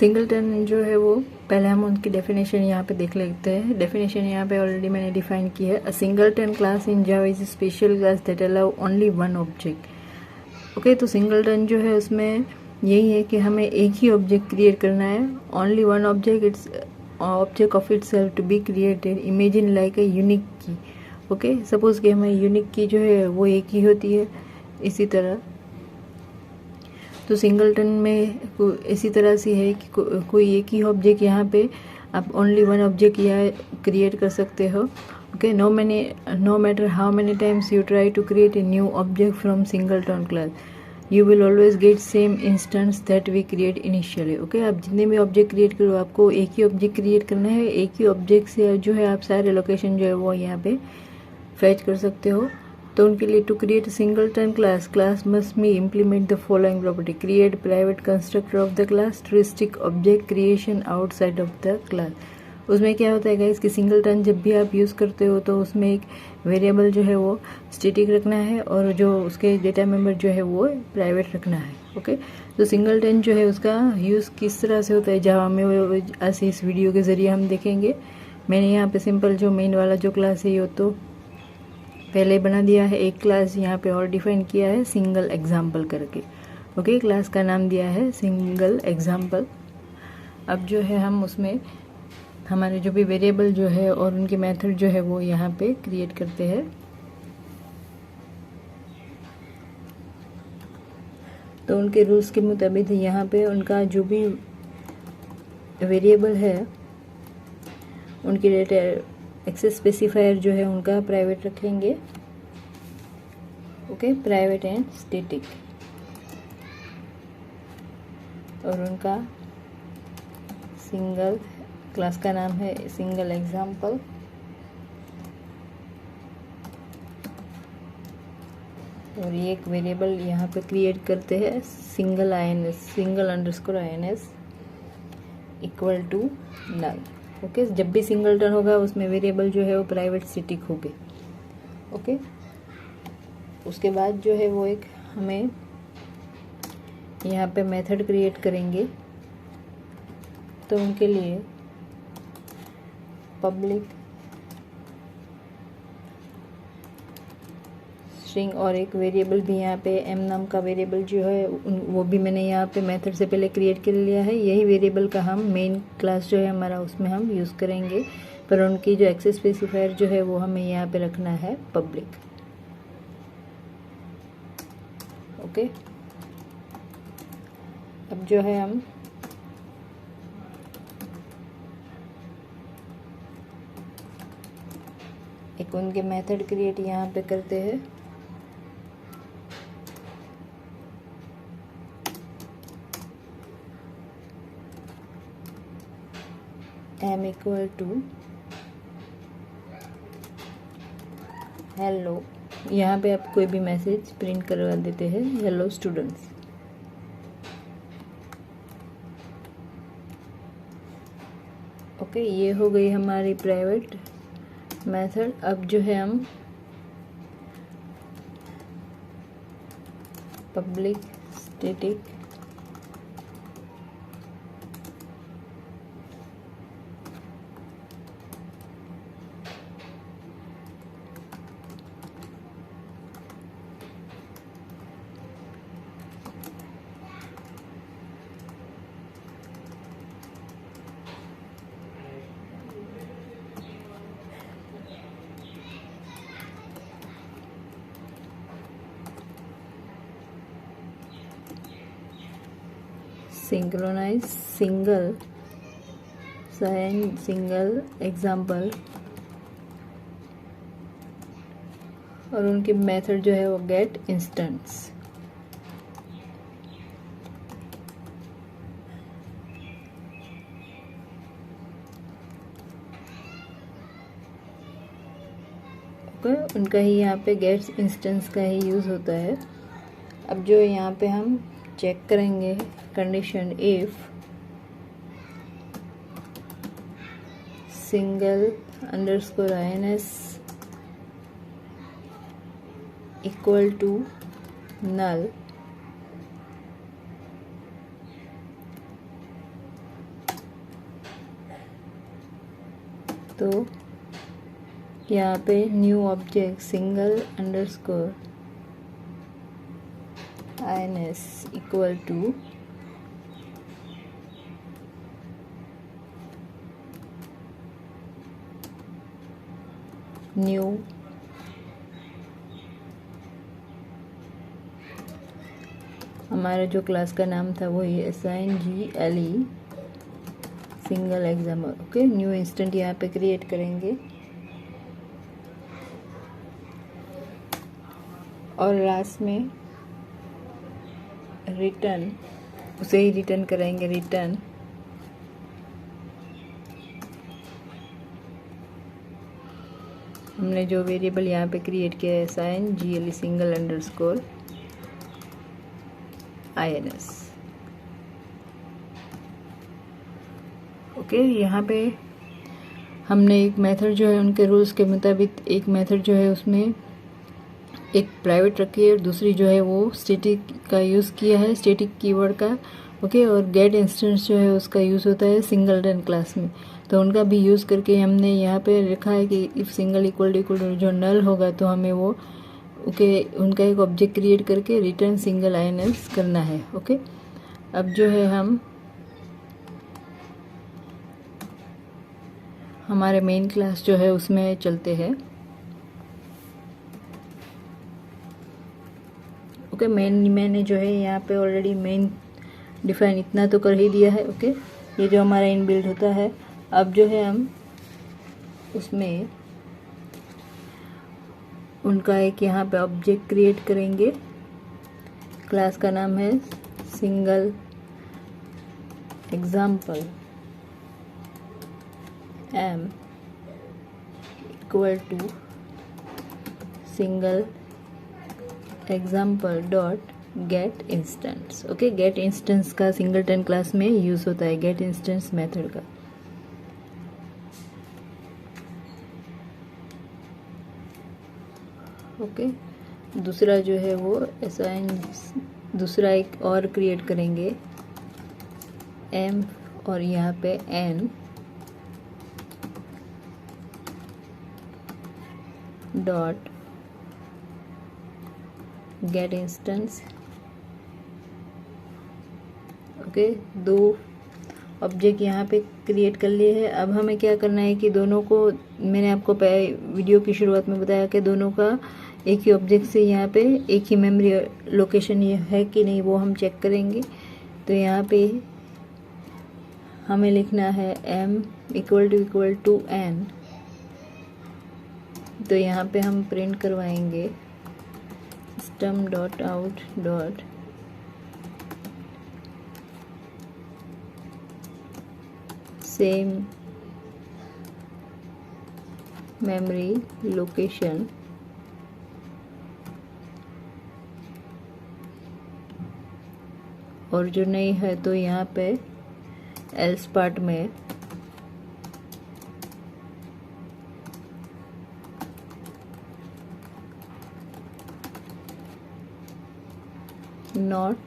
Singleton जो है वो पहले हम उनकी डेफिनेशन यहाँ पे देख लेते हैं। डेफिनेशन यहाँ पे ऑलरेडी मैंने डिफाइन की है। A singleton class in Java is special class that allow only one object. Okay, तो सिंगलटन जो है उसमें यही है कि हमें एक ही ऑब्जेक्ट क्रिएट करना है, only one object, it's object of itself to be created, imagine like a unique key. Okay, suppose कि हमें यूनिक की जो है वो एक ही होती है, इसी तरह तो सिंगलटन में इसी तरह से है कि कोई एक ही ऑब्जेक्ट यहाँ पे आप ओनली वन ऑब्जेक्ट यहाँ क्रिएट कर सकते हो। Okay, no matter how many times you try to create a new object from singleton class, you will always get same instance that we create initially. Okay, आप जितने भी object create करो आपको एक ही ऑब्जेक्ट क्रिएट करना है, एक ही object से जो है आप सारे लोकेशन जो है वो यहाँ पे फैच कर सकते हो। तो उनके लिए to create singleton class must be implement the following property, create private constructor of the class to restrict object creation outside of the class. उसमें क्या होता है गाइस कि सिंगलटन जब भी आप यूज़ करते हो तो उसमें एक वेरिएबल जो है वो स्टैटिक रखना है और जो उसके डेटा मेंबर जो है वो प्राइवेट रखना है। ओके, तो सिंगलटन जो है उसका यूज़ किस तरह से होता है जावा में वो ऐसे इस वीडियो के ज़रिए हम देखेंगे। मैंने यहाँ पे सिंपल जो मेन वाला जो क्लास है ये तो पहले बना दिया है, एक क्लास यहाँ पे और डिफाइन किया है सिंगल एग्जाम्पल करके। ओके, क्लास का नाम दिया है सिंगल एग्जाम्पल। अब जो है हम उसमें हमारे जो भी वेरिएबल जो है और उनके मेथड जो है वो यहाँ पे क्रिएट करते हैं। तो उनके रूल्स के मुताबिक यहाँ पे उनका जो भी वेरिएबल है उनकी डेटा एक्सेस स्पेसिफायर जो है उनका प्राइवेट रखेंगे। ओके, प्राइवेट एंड स्टैटिक, और उनका सिंगल क्लास का नाम है सिंगल एग्जाम्पल। और ये एक वेरिएबल यहाँ पे क्रिएट करते हैं single underscore INS equal to null. Okay, जब भी सिंगलटन होगा उसमें वेरिएबल जो है वो प्राइवेट स्टैटिक होंगे। ओके, उसके बाद जो है वो एक हमें यहाँ पे मेथड क्रिएट करेंगे। तो उनके लिए पब्लिक स्ट्रिंग और एक वेरिएबल भी यहाँ पे m नाम का वेरिएबल जो है वो भी मैंने यहाँ पे मेथड से पहले क्रिएट कर लिया है। यही वेरिएबल का हम मेन क्लास जो है हमारा उसमें हम यूज़ करेंगे, पर उनकी जो एक्सेस स्पेसिफायर जो है वो हमें यहाँ पे रखना है पब्लिक। ओके, अब जो है हम एक उनके मेथड क्रिएट यहाँ पे करते हैं। m इक्वल टू हेलो, यहाँ पे आप कोई भी मैसेज प्रिंट करवा देते हैं, हेलो स्टूडेंट्स। ओके, ये हो गई हमारी प्राइवेट मेथड। अब जो है हम public static synchronize single example, और उनके मेथड जो है वो गेट इंस्टेंस। उनका ही यहाँ पे गेट्स इंस्टेंस का ही यूज़ होता है। अब जो यहाँ पे हम चेक करेंगे condition, if single underscore INS equal to null, तो यहाँ पे new object single underscore ins equal to new हमारा जो क्लास का नाम था वो ये SINGLE single exam. Okay, new instant यहाँ पे क्रिएट करेंगे और लास्ट में रिटर्न उसे ही रिटर्न करेंगे। रिटर्न हमने जो वेरिएबल यहाँ पे क्रिएट किया है SINGLE single underscore INS। Okay, यहाँ पे हमने एक मेथड जो है उनके रूल्स के मुताबिक एक मेथड जो है उसमें एक प्राइवेट रखी है और दूसरी जो है वो स्टैटिक का यूज़ किया है, स्टैटिक कीवर्ड का। ओके, और गेट इंस्टेंस जो है उसका यूज़ होता है सिंगलटन क्लास में, तो उनका भी यूज़ करके हमने यहाँ पे लिखा है कि इफ़ सिंगल इक्वल टू जो नल होगा तो हमें वो ओके उनका एक ऑब्जेक्ट क्रिएट करके रिटर्न सिंगल INS करना है। ओके, अब जो है हम हमारे मेन क्लास जो है उसमें चलते हैं। ओके, मैंने जो है यहाँ पे ऑलरेडी मेन डिफाइन इतना तो कर ही दिया है। ओके, ये जो हमारा इनबिल्ट होता है। अब जो है हम उसमें उनका एक यहाँ पे ऑब्जेक्ट क्रिएट करेंगे। क्लास का नाम है single example m equal to single example dot get instance. Okay, get instance का सिंगलटन क्लास में यूज होता है, गेट इंस्टेंस मेथड का। ओके, दूसरा जो है वो दूसरा एक और क्रिएट करेंगे m और यहाँ पे n dot get instance. Okay, दो ऑब्जेक्ट यहाँ पे क्रिएट कर लिए हैं। अब हमें क्या करना है कि दोनों को, मैंने आपको वीडियो की शुरुआत में बताया कि दोनों का एक ही ऑब्जेक्ट से यहाँ पे एक ही मेमोरी लोकेशन ये है कि नहीं वो हम चेक करेंगे। तो यहाँ पे हमें लिखना है m इक्वल टू n। तो यहाँ पे हम प्रिंट करवाएंगे system dot out dot same memory location और जो नहीं है तो यहाँ पे एल्स पार्ट में नॉट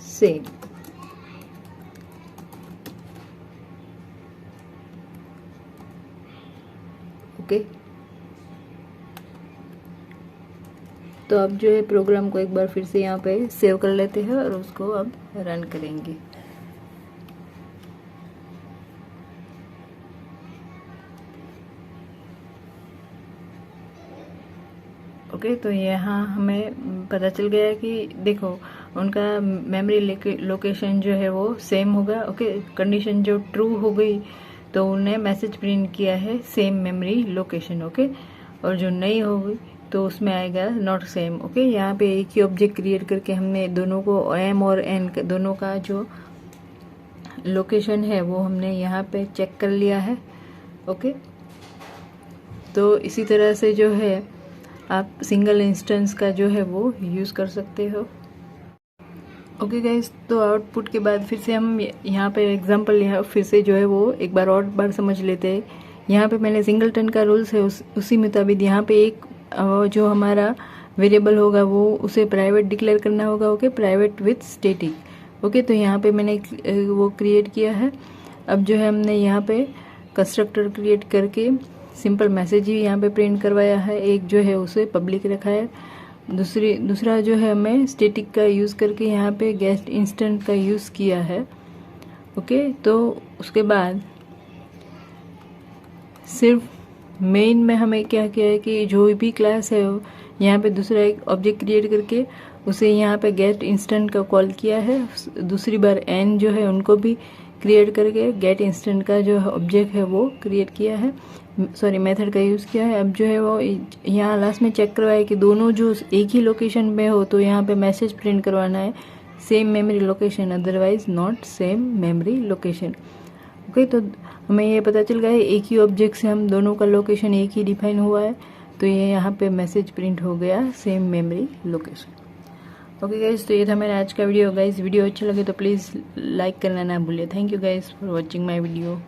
सेम। ओके, तो अब जो है प्रोग्राम को एक बार फिर से यहाँ पे सेव कर लेते हैं और उसको अब रन करेंगे। ओके, तो यहाँ हमें पता चल गया है कि देखो उनका मेमोरी लोकेशन जो है वो सेम होगा। ओके, कंडीशन जो ट्रू हो गई तो उन्हें मैसेज प्रिंट किया है सेम मेमोरी लोकेशन। ओके, और जो नहीं हो गई तो उसमें आएगा नॉट सेम। ओके, यहाँ पे एक ही ऑब्जेक्ट क्रिएट करके हमने दोनों को m और n दोनों का जो लोकेशन है वो हमने यहाँ पे चेक कर लिया है। ओके, तो इसी तरह से जो है आप सिंगल इंस्टेंस का जो है वो यूज़ कर सकते हो। ओके गाइस, तो आउटपुट के बाद फिर से हम यहाँ पे एग्जांपल यहाँ फिर से जो है वो एक बार और बार समझ लेते हैं। यहाँ पे मैंने सिंगलटन का रूल्स है उसी मुताबिक यहाँ पे एक जो हमारा वेरिएबल होगा वो उसे प्राइवेट डिक्लेयर करना होगा। Okay, private with static. Okay, तो यहाँ पे मैंने वो क्रिएट किया है। अब जो है हमने यहाँ पे कंस्ट्रक्टर क्रिएट करके सिंपल मैसेज ही यहाँ पे प्रिंट करवाया है, एक जो है उसे पब्लिक रखा है, दूसरा जो है हमें स्टैटिक का यूज़ करके यहाँ पे गेट इंस्टेंट का यूज़ किया है। ओके, तो उसके बाद सिर्फ मेन में हमें क्या किया है कि जो भी क्लास है यहाँ पे दूसरा एक ऑब्जेक्ट क्रिएट करके उसे यहाँ पे गेट इंस्टेंट का कॉल किया है। दूसरी बार एन जो है उनको भी क्रिएट करके गेट इंस्टेंट का जो ऑब्जेक्ट है वो क्रिएट किया है, सॉरी मेथड का यूज़ किया है। अब जो है वो यहाँ लास्ट में चेक करवाया कि दोनों जो एक ही लोकेशन में हो तो यहाँ पे मैसेज प्रिंट करवाना है same memory location, otherwise not same memory location. Okay, तो हमें ये पता चल गया है एक ही ऑब्जेक्ट से हम दोनों का लोकेशन एक ही डिफाइन हुआ है, तो ये यहाँ पे मैसेज प्रिंट हो गया same memory location. Okay guys, तो ये था मेरा आज का वीडियो। गाइज वीडियो अच्छा लगे तो प्लीज़ लाइक करना ना भूलिए। Thank you guys for watching my video.